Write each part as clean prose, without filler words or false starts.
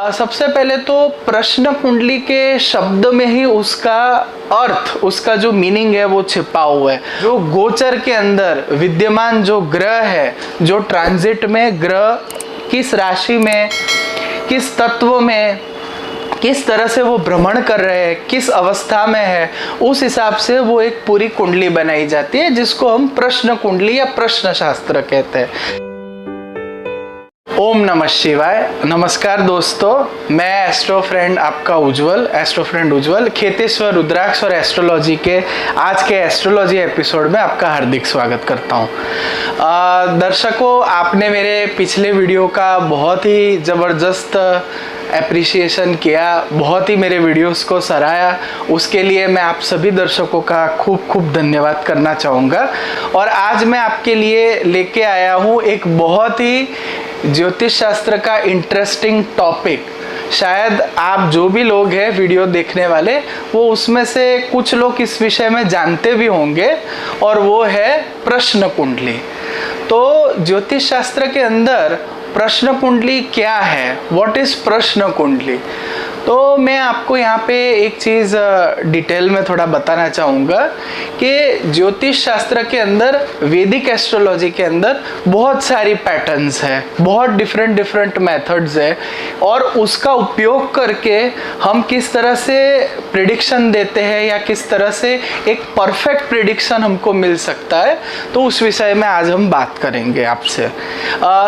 सबसे पहले तो प्रश्न कुंडली के शब्द में ही उसका अर्थ, उसका जो मीनिंग है वो छिपा हुआ है। जो गोचर के अंदर विद्यमान जो ग्रह है, जो ट्रांजिट में ग्रह किस राशि में, किस तत्व में, किस तरह से वो भ्रमण कर रहे हैं, किस अवस्था में है, उस हिसाब से वो एक पूरी कुंडली बनाई जाती है, जिसको हम प्रश्न कुंडली या प्रश्न शास्त्र कहते हैं। ओम नमः शिवाय। नमस्कार दोस्तों, मैं एस्ट्रो फ्रेंड आपका उज्जवल, एस्ट्रो फ्रेंड उज्जवल, खेतेश्वर रुद्राक्ष और एस्ट्रोलॉजी के आज के एस्ट्रोलॉजी एपिसोड में आपका हार्दिक स्वागत करता हूं। दर्शकों, आपने मेरे पिछले वीडियो का बहुत ही ज़बरदस्त एप्रिसिएशन किया, बहुत ही मेरे वीडियोस को सराहा। उसके लिए मैं आप सभी दर्शकों का खूब खूब धन्यवाद करना चाहूँगा। और आज मैं आपके लिए लेके आया हूँ एक बहुत ही ज्योतिष शास्त्र का इंटरेस्टिंग टॉपिक। शायद आप जो भी लोग हैं वीडियो देखने वाले, वो उसमें से कुछ लोग इस विषय में जानते भी होंगे, और वो है प्रश्न कुंडली। तो ज्योतिष शास्त्र के अंदर प्रश्न कुंडली क्या है, व्हाट इज प्रश्न कुंडली? तो मैं आपको यहाँ पे एक चीज़ डिटेल में थोड़ा बताना चाहूँगा कि ज्योतिष शास्त्र के अंदर, वैदिक एस्ट्रोलॉजी के अंदर बहुत सारी पैटर्न्स है, बहुत डिफरेंट मेथड्स है, और उसका उपयोग करके हम किस तरह से प्रिडिक्शन देते हैं या किस तरह से एक परफेक्ट प्रिडिक्शन हमको मिल सकता है, तो उस विषय में आज हम बात करेंगे आपसे।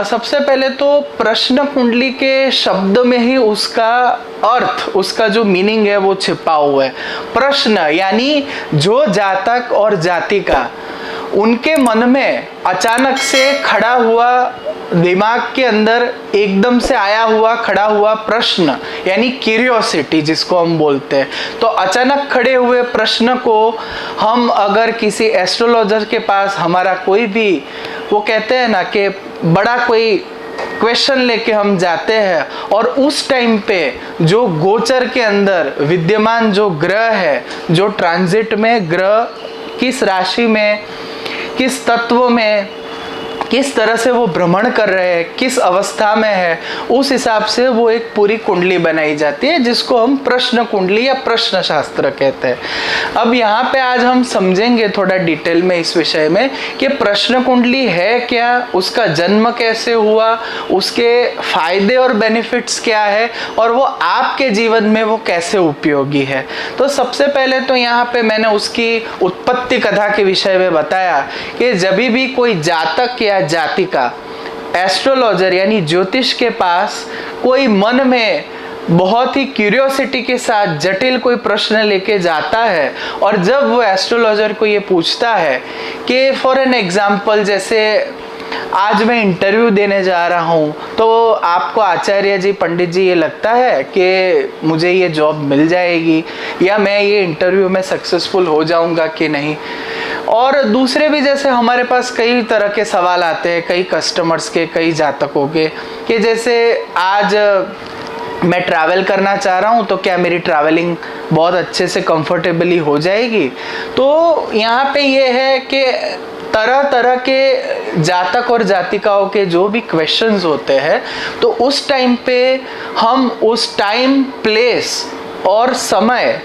सबसे पहले तो प्रश्न कुंडली के शब्द में ही उसका अर्थ, उसका जो मीनिंग है वो छिपा हुआ है। प्रश्न यानी जो जातक और जातिका, उनके मन में अचानक से खड़ा हुआ, दिमाग के अंदर एकदम से आया हुआ खड़ा हुआ प्रश्न, यानी क्यूरियोसिटी जिसको हम बोलते हैं। तो अचानक खड़े हुए प्रश्न को हम अगर किसी एस्ट्रोलॉजर के पास, हमारा कोई भी, वो कहते हैं ना कि बड़ा कोई क्वेश्चन लेके हम जाते हैं, और उस टाइम पे जो गोचर के अंदर विद्यमान जो ग्रह है, जो ट्रांजिट में ग्रह किस राशि में, किस तत्व में, किस तरह से वो भ्रमण कर रहे हैं, किस अवस्था में है, उस हिसाब से वो एक पूरी कुंडली बनाई जाती है, जिसको हम प्रश्न कुंडली या प्रश्न शास्त्र कहते हैं। अब यहाँ पे आज हम समझेंगे थोड़ा डिटेल में इस विषय में कि प्रश्न कुंडली है क्या, उसका जन्म कैसे हुआ, उसके फायदे और बेनिफिट्स क्या है, और वो आपके जीवन में वो कैसे उपयोगी है। तो सबसे पहले तो यहाँ पे मैंने उसकी उत्पत्ति कथा के विषय में बताया कि जब भी कोई जातक या जातिका एस्ट्रोलॉजर यानी ज्योतिष के पास कोई मन में बहुत ही क्यूरियोसिटी के साथ जटिल कोई प्रश्न लेके जाता है, और जब वो एस्ट्रोलॉजर को ये पूछता है कि फॉर एन एग्जाम्पल, जैसे आज मैं इंटरव्यू देने जा रहा हूँ, तो आपको आचार्य जी, पंडित जी, ये लगता है कि मुझे ये जॉब मिल जाएगी, या मैं ये इंटरव्यू में सक्सेसफुल हो जाऊँगा कि नहीं। और दूसरे भी, जैसे हमारे पास कई तरह के सवाल आते हैं, कई कस्टमर्स के, कई जातकों के, कि जैसे आज मैं ट्रैवल करना चाह रहा हूँ, तो क्या मेरी ट्रैवलिंग बहुत अच्छे से कंफर्टेबली हो जाएगी? तो यहाँ पे ये है कि तरह तरह के जातक और जातिकाओं के जो भी क्वेश्चंस होते हैं, तो उस टाइम पे हम उस टाइम, प्लेस और समय,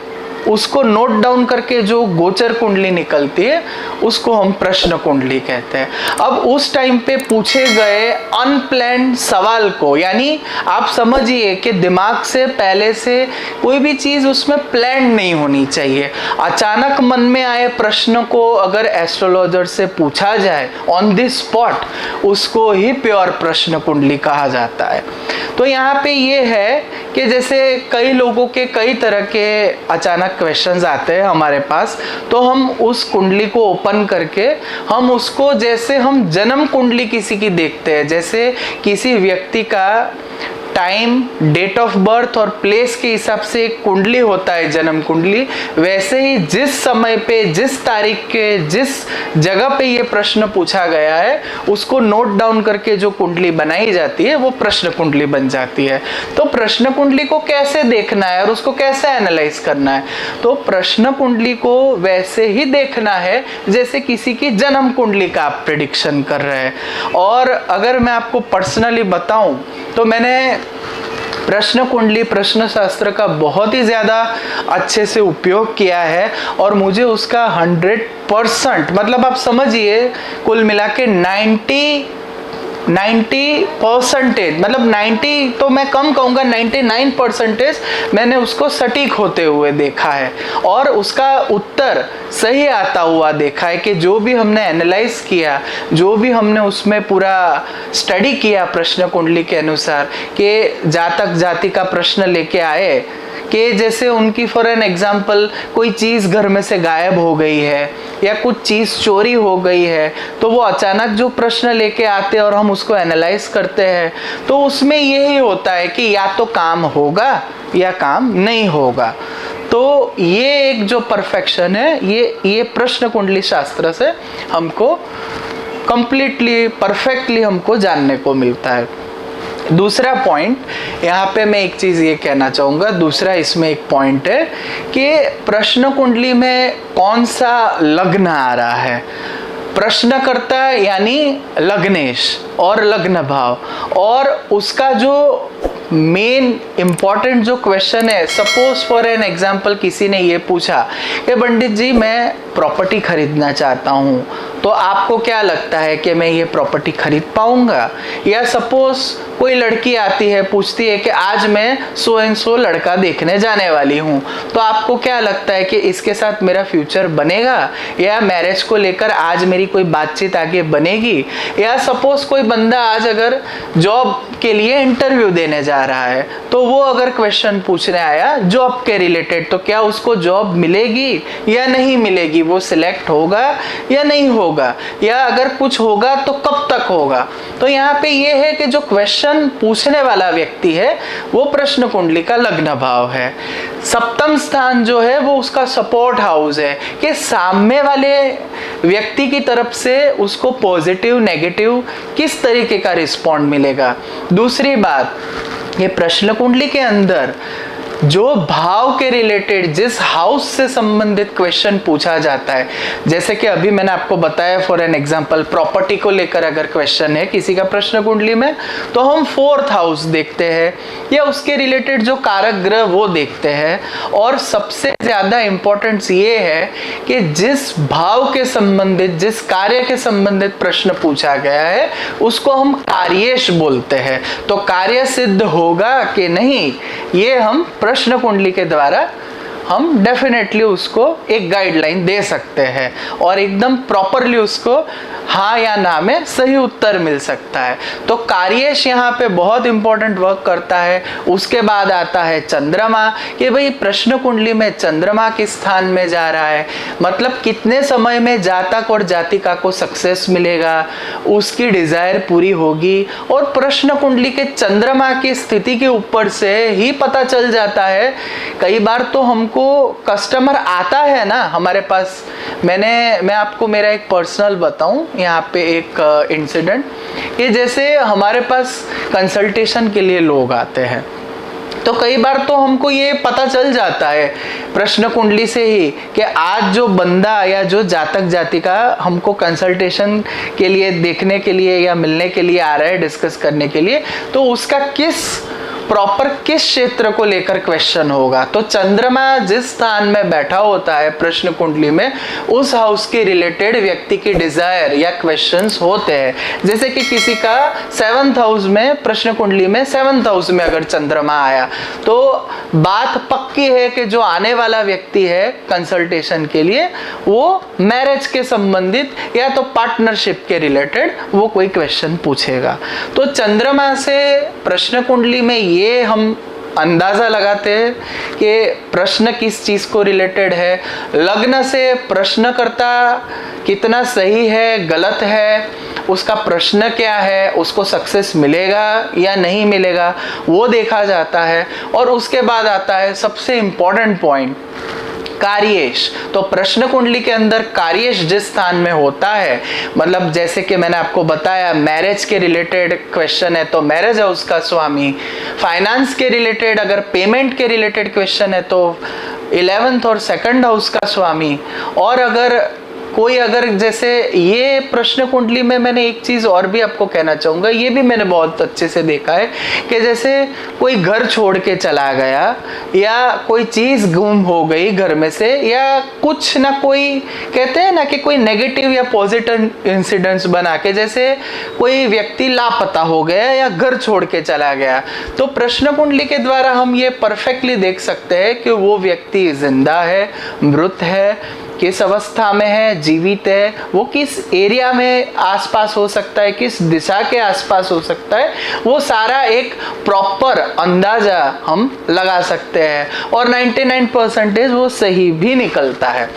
उसको नोट डाउन करके जो गोचर कुंडली निकलती है, उसको हम प्रश्न कुंडली कहते हैं। अब उस टाइम पे पूछे गए अनप्लान्ड सवाल को, यानी आप समझिए कि दिमाग से पहले से कोई भी चीज़ उसमें प्लान नहीं होनी चाहिए। अचानक मन में आए प्रश्न को अगर एस्ट्रोलॉजर से पूछा जाए ऑन द स्पॉट, उसको ही प्योर प्रश्न कुंडली कहा जाता है। तो यहाँ पे ये है कि जैसे कई लोगों के कई तरह के अचानक क्वेश्चंस आते हैं हमारे पास, तो हम उस कुंडली को ओपन करके हम उसको, जैसे हम जन्म कुंडली किसी की देखते हैं, जैसे किसी व्यक्ति का टाइम, डेट ऑफ बर्थ और प्लेस के हिसाब से एक कुंडली होता है जन्म कुंडली, वैसे ही जिस समय पे, जिस तारीख के, जिस जगह पे ये प्रश्न पूछा गया है, उसको नोट डाउन करके जो कुंडली बनाई जाती है, वो प्रश्न कुंडली बन जाती है। तो प्रश्न कुंडली को कैसे देखना है और उसको कैसे एनालाइज करना है? तो प्रश्न कुंडली को वैसे ही देखना है जैसे किसी की जन्म कुंडली का आप प्रिडिक्शन कर रहे हैं। और अगर मैं आपको पर्सनली बताऊं, तो मैंने प्रश्न कुंडली प्रश्न शास्त्र का बहुत ही ज़्यादा अच्छे से उपयोग किया है और मुझे उसका 100% मतलब आप समझिए कुल मिला के 90% मतलब 90 तो मैं कम कहूँगा, 99% मैंने उसको सटीक होते हुए देखा है और उसका उत्तर सही आता हुआ देखा है कि जो भी हमने एनालाइज किया, जो भी हमने उसमें पूरा स्टडी किया प्रश्न कुंडली के अनुसार कि जातक जाति का प्रश्न लेके आए कि जैसे उनकी फॉर एन एग्जाम्पल कोई चीज़ घर में से गायब हो गई है या कुछ चीज़ चोरी हो गई है, तो वो अचानक जो प्रश्न लेके आते हैं और हम उसको एनालाइज करते हैं तो उसमें यही होता है कि या तो काम होगा या काम नहीं होगा। तो ये एक जो परफेक्शन है ये प्रश्न कुंडली शास्त्र से हमको कंप्लीटली परफेक्टली हमको जानने को मिलता है। दूसरा पॉइंट यहाँ पे मैं एक चीज़ ये कहना चाहूँगा, दूसरा इसमें एक पॉइंट है कि प्रश्न कुंडली में कौन सा लग्न आ रहा है। प्रश्नकर्ता यानी लग्नेश और लग्न भाव, और उसका जो मेन इम्पॉर्टेंट जो क्वेश्चन है, सपोज फॉर एन एग्जाम्पल किसी ने ये पूछा कि पंडित जी मैं प्रॉपर्टी खरीदना चाहता हूँ, तो आपको क्या लगता है कि मैं ये प्रॉपर्टी खरीद पाऊंगा? या सपोज कोई लड़की आती है पूछती है कि आज मैं सो एंड सो लड़का देखने जाने वाली हूँ, तो आपको क्या लगता है कि इसके साथ मेरा फ्यूचर बनेगा या मैरिज को लेकर आज मेरी कोई बातचीत आगे बनेगी? या सपोज कोई बंदा आज अगर जॉब के लिए इंटरव्यू देने जा रहा है तो वो अगर क्वेश्चन पूछने आया जॉब के रिलेटेड, तो क्या उसको जॉब मिलेगी या नहीं मिलेगी, वो सिलेक्ट होगा या नहीं होगा, या अगर कुछ होगा तो कब तक होगा? तो यहाँ पे ये है कि जो क्वेश्चन पूछने वाला व्यक्ति है वो प्रश्न कुंडली का लग्न भाव है। सप्तम स्थान जो है वो उसका सपोर्ट हाउस है कि सामने वाले व्यक्ति की तरफ से उसको पॉजिटिव नेगेटिव किस तरीके का रिस्पॉन्ड मिलेगा। दूसरी बात, ये प्रश्न कुंडली के अंदर जो भाव के रिलेटेड जिस हाउस से संबंधित क्वेश्चन पूछा जाता है, जैसे कि अभी मैंने आपको बताया फॉर एन एग्जांपल प्रॉपर्टी को लेकर अगर क्वेश्चन है किसी का प्रश्न कुंडली में, तो हम 4th हाउस देखते हैं या उसके रिलेटेड जो कारक ग्रह वो देखते हैं। और सबसे ज़्यादा इम्पोर्टेंस ये है कि जिस भाव के संबंधित जिस कार्य के संबंधित प्रश्न पूछा गया है उसको हम कार्येश बोलते हैं। तो कार्य सिद्ध होगा कि नहीं, ये हम प्रश्न कुंडली के द्वारा हम डेफिनेटली उसको एक गाइडलाइन दे सकते हैं और एकदम प्रॉपरली उसको हाँ या ना में सही उत्तर मिल सकता है। तो कार्येश यहाँ पे बहुत इंपॉर्टेंट वर्क करता है। उसके बाद आता है चंद्रमा, कि भाई प्रश्न कुंडली में चंद्रमा किस स्थान में जा रहा है, मतलब कितने समय में जातक और जातिका को सक्सेस मिलेगा, उसकी डिजायर पूरी होगी। और प्रश्न कुंडली के चंद्रमा की स्थिति के ऊपर से ही पता चल जाता है। कई बार तो हमको कस्टमर आता है ना हमारे पास, मैं आपको मेरा एक पर्सनल बताऊं यहाँ पे एक इंसिडेंट, कि जैसे हमारे पास कंसल्टेशन के लिए लोग आते हैं तो कई बार तो हमको ये पता चल जाता है प्रश्न कुंडली से ही कि आज जो बंदा या जो जातक जातिका हमको कंसल्टेशन के लिए देखने के लिए या मिलने के लिए आ रहा है डिस्कस करने के लिए, तो उसका प्रॉपर किस क्षेत्र को लेकर क्वेश्चन होगा। तो चंद्रमा जिस स्थान में बैठा होता है प्रश्न कुंडली में, उस हाउस के रिलेटेड व्यक्ति की डिजायर या क्वेश्चंस होते हैं। जैसे कि किसी का 7th हाउस में प्रश्न कुंडली में 7th हाउस में अगर चंद्रमा आया तो बात पक्की है कि जो आने वाला व्यक्ति है कंसल्टेशन के लिए वो मैरिज के संबंधित या तो पार्टनरशिप के रिलेटेड वो कोई क्वेश्चन पूछेगा। तो चंद्रमा से प्रश्न कुंडली में ये हम अंदाजा लगाते हैं कि प्रश्न किस चीज को रिलेटेड है। लग्न से प्रश्नकर्ता कितना सही है गलत है, उसका प्रश्न क्या है, उसको सक्सेस मिलेगा या नहीं मिलेगा वो देखा जाता है। और उसके बाद आता है सबसे इंपॉर्टेंट पॉइंट, कार्येश। तो प्रश्न कुंडली के अंदर कार्येश जिस स्थान में होता है, मतलब जैसे कि मैंने आपको बताया मैरिज के रिलेटेड क्वेश्चन है तो मैरिज हाउस का स्वामी, फाइनेंस के रिलेटेड अगर पेमेंट के रिलेटेड क्वेश्चन है तो 11th और 2nd हाउस का स्वामी, और अगर कोई अगर जैसे ये प्रश्न कुंडली में मैंने एक चीज और भी आपको कहना चाहूंगा, ये भी मैंने बहुत अच्छे से देखा है कि जैसे कोई घर छोड़ के चला गया या कोई चीज गुम हो गई घर में से, या कुछ ना कोई कहते हैं ना कि कोई नेगेटिव या पॉजिटिव इंसिडेंट्स बना के, जैसे कोई व्यक्ति लापता हो गया या घर छोड़ के चला गया, तो प्रश्न कुंडली के द्वारा हम ये परफेक्टली देख सकते हैं कि वो व्यक्ति जिंदा है, मृत है, किस अवस्था में है, जीवित है, वो किस एरिया में आसपास हो सकता है, किस दिशा के आसपास हो सकता है, वो सारा एक प्रॉपर अंदाजा हम लगा सकते हैं और 99% वो सही भी निकलता है।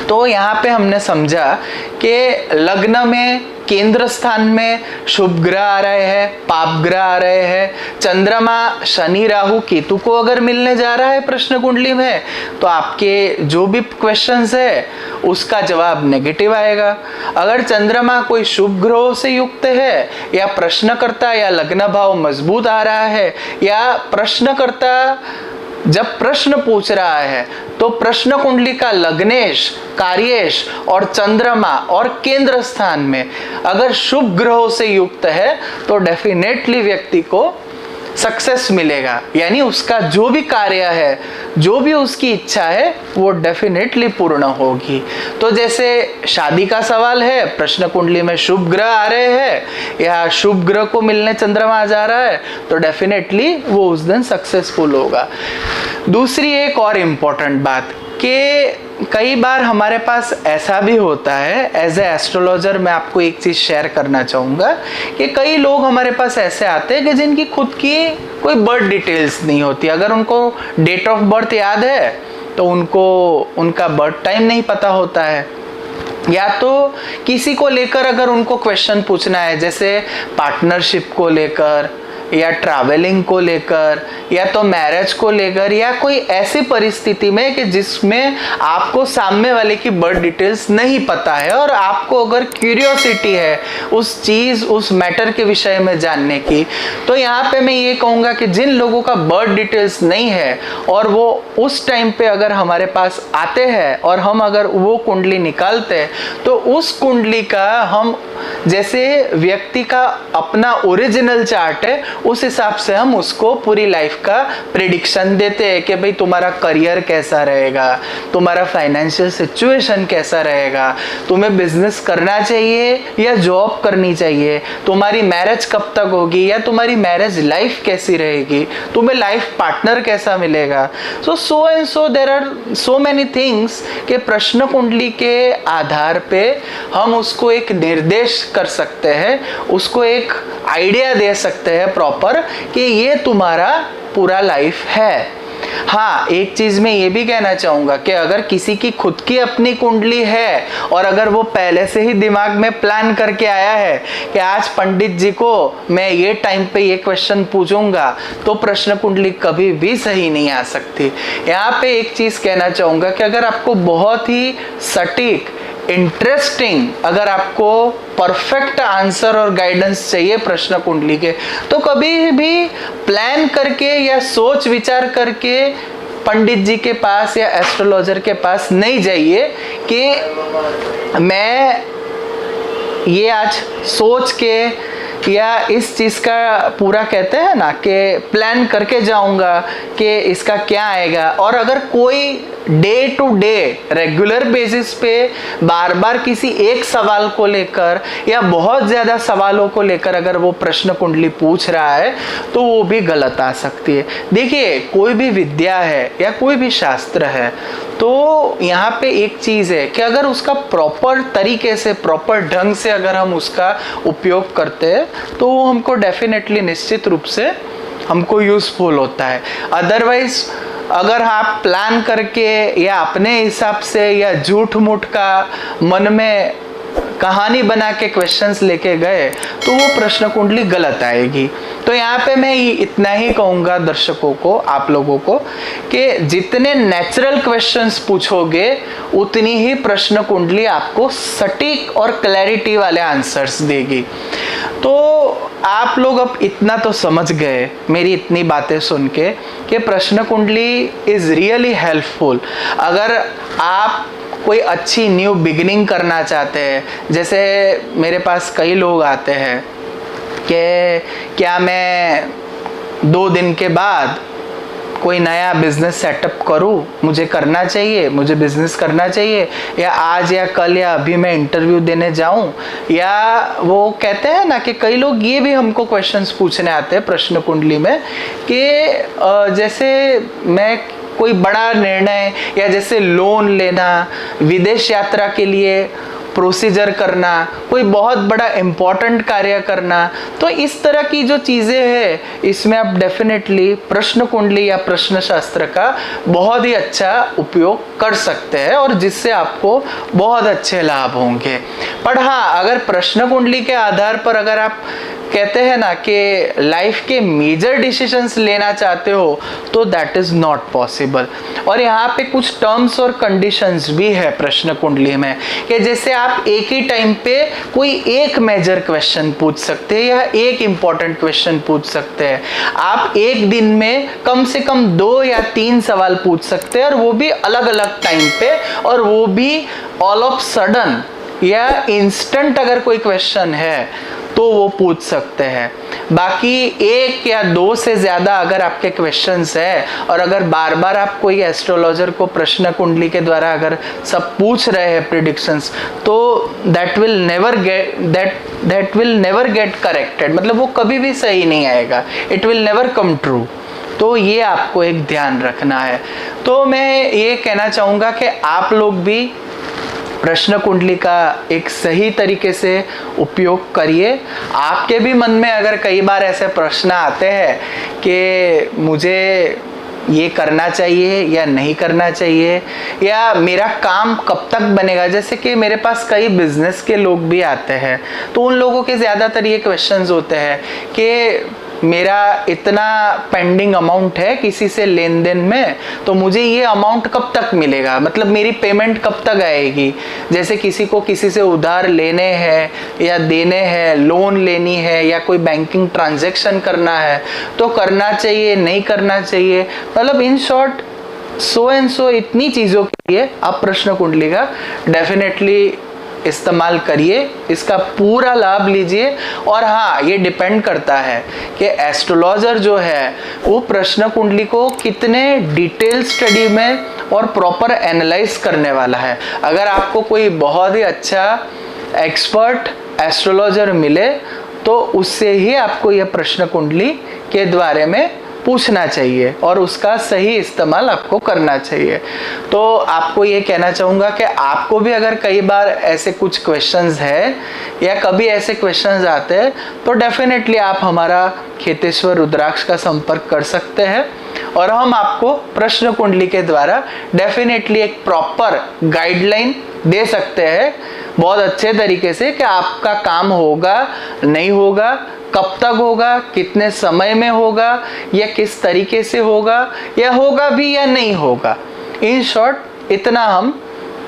तो यहाँ पे हमने समझा कि लग्न में केंद्र स्थान में शुभ ग्रह आ रहे हैं, पाप ग्रह आ रहे हैं, चंद्रमा शनि राहु केतु को अगर मिलने जा रहा है प्रश्न कुंडली में, तो आपके जो भी क्वेश्चंस है उसका जवाब नेगेटिव आएगा। अगर चंद्रमा कोई शुभ ग्रहों से युक्त है, या प्रश्नकर्ता या लग्न भाव मजबूत आ रहा है, या प्रश्नकर्ता जब प्रश्न पूछ रहा है तो प्रश्न कुंडली का लग्नेश, कार्येश और चंद्रमा और केंद्र स्थान में अगर शुभ ग्रहों से युक्त है तो डेफिनेटली व्यक्ति को सक्सेस मिलेगा, यानी उसका जो भी कार्य है, जो भी उसकी इच्छा है वो डेफिनेटली पूर्ण होगी। तो जैसे शादी का सवाल है, प्रश्न कुंडली में शुभ ग्रह आ रहे हैं या शुभ ग्रह को मिलने चंद्रमा जा रहा है तो डेफिनेटली वो उस दिन सक्सेसफुल होगा। दूसरी एक और इम्पोर्टेंट बात कि कई बार हमारे पास ऐसा भी होता है, एज ए एस्ट्रोलॉजर मैं आपको एक चीज़ शेयर करना चाहूँगा कि कई लोग हमारे पास ऐसे आते हैं कि जिनकी खुद की कोई बर्थ डिटेल्स नहीं होती। अगर उनको डेट ऑफ बर्थ याद है तो उनको उनका बर्थ टाइम नहीं पता होता है, या तो किसी को लेकर अगर उनको क्वेश्चन पूछना है, जैसे पार्टनरशिप को लेकर या ट्रैवलिंग को लेकर या तो मैरिज को लेकर, या कोई ऐसी परिस्थिति में कि जिसमें आपको सामने वाले की बर्थ डिटेल्स नहीं पता है और आपको अगर क्यूरियोसिटी है उस चीज़, उस मैटर के विषय में जानने की, तो यहाँ पे मैं ये कहूँगा कि जिन लोगों का बर्थ डिटेल्स नहीं है और वो उस टाइम पे अगर हमारे पास आते हैं और हम अगर वो कुंडली निकालते हैं तो उस कुंडली का हम जैसे व्यक्ति का अपना ओरिजिनल चार्ट है उस हिसाब से हम उसको पूरी लाइफ का प्रिडिक्शन देते हैं कि भाई तुम्हारा करियर कैसा रहेगा, तुम्हारा फाइनेंशियल सिचुएशन कैसा रहेगा, तुम्हें बिजनेस करना चाहिए या जॉब करनी चाहिए, तुम्हारी मैरिज कब तक होगी या तुम्हारी मैरिज लाइफ कैसी रहेगी, तुम्हें लाइफ पार्टनर कैसा मिलेगा। So and so there are so many things के प्रश्न कुंडली के आधार पे हम उसको एक निर्देश कर सकते हैं, उसको एक आइडिया दे सकते हैं प्रॉपर कि ये तुम्हारा पूरा लाइफ है। हाँ, एक चीज मैं ये भी कहना चाहूंगा कि अगर किसी की खुद की अपनी कुंडली है और अगर वो पहले से ही दिमाग में प्लान करके आया है कि आज पंडित जी को मैं ये टाइम पे ये क्वेश्चन पूछूंगा, तो प्रश्न कुंडली कभी भी सही नहीं आ सकती। यहाँ पे एक चीज कहना चाहूंगा कि अगर आपको बहुत ही सटीक, इंटरेस्टिंग, अगर आपको परफेक्ट आंसर और गाइडेंस चाहिए प्रश्न कुंडली के, तो कभी भी प्लान करके या सोच विचार करके पंडित जी के पास या एस्ट्रोलॉजर के पास नहीं जाइए कि मैं ये आज सोच के या इस चीज़ का पूरा कहते हैं ना कि प्लान करके जाऊंगा कि इसका क्या आएगा। और अगर कोई day to day regular basis पे बार बार किसी एक सवाल को लेकर या बहुत ज़्यादा सवालों को लेकर अगर वो प्रश्न कुंडली पूछ रहा है तो वो भी गलत आ सकती है। देखिए, कोई भी विद्या है या कोई भी शास्त्र है तो यहाँ पे एक चीज़ है कि अगर उसका प्रॉपर तरीके से, प्रॉपर ढंग से अगर हम उसका उपयोग करते हैं तो वो हमको डेफिनेटली निश्चित रूप से हमको यूज़फुल होता है। अदरवाइज अगर आप प्लान करके या अपने हिसाब से या झूठ मूठ का मन में कहानी बना के क्वेश्चंस लेके गए तो वो प्रश्न कुंडली गलत आएगी। तो यहाँ पे मैं इतना ही कहूँगा दर्शकों को, आप लोगों को, कि जितने नेचुरल क्वेश्चंस पूछोगे उतनी ही प्रश्न कुंडली आपको सटीक और क्लैरिटी वाले आंसर्स देगी। तो आप लोग अब इतना तो समझ गए मेरी इतनी बातें सुन के कि प्रश्न कुंडली इज़ रियली हेल्पफुल। अगर आप कोई अच्छी न्यू बिगिनिंग करना चाहते हैं। जैसे मेरे पास कई लोग आते हैं कि क्या मैं 2 दिन के बाद कोई नया बिजनेस सेटअप करूं, मुझे करना चाहिए, मुझे बिजनेस करना चाहिए, या आज या कल या अभी मैं इंटरव्यू देने जाऊं। या वो कहते हैं ना कि कई लोग ये भी हमको क्वेश्चंस पूछने आते हैं प्रश्न कुंडली में कि जैसे मैं कोई बड़ा निर्णय या जैसे लोन लेना, विदेश यात्रा के लिए प्रोसीजर करना, कोई बहुत बड़ा इम्पोर्टेंट कार्य करना, तो इस तरह की जो चीज़ें हैं इसमें आप डेफिनेटली प्रश्न कुंडली या प्रश्न शास्त्र का बहुत ही अच्छा उपयोग कर सकते हैं और जिससे आपको बहुत अच्छे लाभ होंगे। पर हाँ, अगर प्रश्न कुंडली के आधार पर अगर आप कहते हैं ना कि लाइफ के मेजर डिसीजंस लेना चाहते हो तो दैट इज नॉट पॉसिबल। और यहाँ पे कुछ टर्म्स और कंडीशंस भी है प्रश्न कुंडली में कि जैसे आप एक ही टाइम पे कोई एक मेजर क्वेश्चन पूछ सकते हैं या एक इम्पॉर्टेंट क्वेश्चन पूछ सकते हैं। आप एक दिन में कम से कम 2 या 3 सवाल पूछ सकते हैं और वो भी अलग अलग टाइम पे, और वो भी ऑल ऑफ सडन या इंस्टेंट अगर कोई क्वेश्चन है तो वो पूछ सकते हैं। बाकी 1 या 2 से ज़्यादा अगर आपके क्वेश्चंस है और अगर बार बार आप कोई एस्ट्रोलॉजर को प्रश्न कुंडली के द्वारा अगर सब पूछ रहे हैं प्रिडिक्शंस, तो that will never get corrected, मतलब वो कभी भी सही नहीं आएगा, it will never come true. तो ये आपको एक ध्यान रखना है। तो मैं ये कहना चाहूँगा कि आप लोग भी प्रश्न कुंडली का एक सही तरीके से उपयोग करिए। आपके भी मन में अगर कई बार ऐसे प्रश्न आते हैं कि मुझे ये करना चाहिए या नहीं करना चाहिए, या मेरा काम कब तक बनेगा, जैसे कि मेरे पास कई बिजनेस के लोग भी आते हैं तो उन लोगों के ज़्यादातर ये क्वेश्चंस होते हैं कि मेरा इतना पेंडिंग अमाउंट है किसी से लेन देन में, तो मुझे ये अमाउंट कब तक मिलेगा, मतलब मेरी पेमेंट कब तक आएगी। जैसे किसी को किसी से उधार लेने हैं या देने हैं, लोन लेनी है या कोई बैंकिंग ट्रांजैक्शन करना है, तो करना चाहिए नहीं करना चाहिए, मतलब इन शॉर्ट सो एंड सो इतनी चीज़ों के लिए आप प्रश्न कुंडली का डेफिनेटली इस्तेमाल करिए, इसका पूरा लाभ लीजिए। और हाँ, ये डिपेंड करता है कि एस्ट्रोलॉजर जो है वो प्रश्न कुंडली को कितने डिटेल स्टडी में और प्रॉपर एनालाइज करने वाला है। अगर आपको कोई बहुत ही अच्छा एक्सपर्ट एस्ट्रोलॉजर मिले तो उससे ही आपको यह प्रश्न कुंडली के बारे में पूछना चाहिए और उसका सही इस्तेमाल आपको करना चाहिए। तो आपको ये कहना चाहूँगा कि आपको भी अगर कई बार ऐसे कुछ क्वेश्चंस है या कभी ऐसे क्वेश्चंस आते हैं तो डेफिनेटली आप हमारा खेतेश्वर रुद्राक्ष का संपर्क कर सकते हैं और हम आपको प्रश्न कुंडली के द्वारा डेफिनेटली एक प्रॉपर गाइडलाइन दे सकते हैं बहुत अच्छे तरीके से कि आपका काम होगा नहीं होगा, कब तक होगा, कितने समय में होगा, या किस तरीके से होगा, या होगा भी या नहीं होगा। इन शॉर्ट इतना हम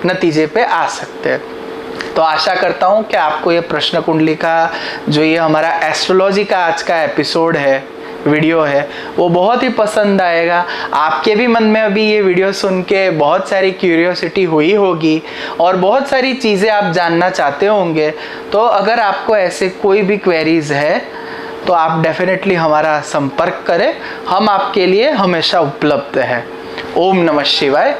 नतीजे पे आ सकते हैं। तो आशा करता हूँ कि आपको ये प्रश्न कुंडली का जो ये हमारा एस्ट्रोलॉजी का आज का एपिसोड है, वीडियो है, वो बहुत ही पसंद आएगा। आपके भी मन में अभी ये वीडियो सुन के बहुत सारी क्यूरियोसिटी हुई होगी और बहुत सारी चीज़ें आप जानना चाहते होंगे। तो अगर आपको ऐसे कोई भी क्वेरीज है तो आप डेफिनेटली हमारा संपर्क करें, हम आपके लिए हमेशा उपलब्ध हैं। ओम नमः शिवाय।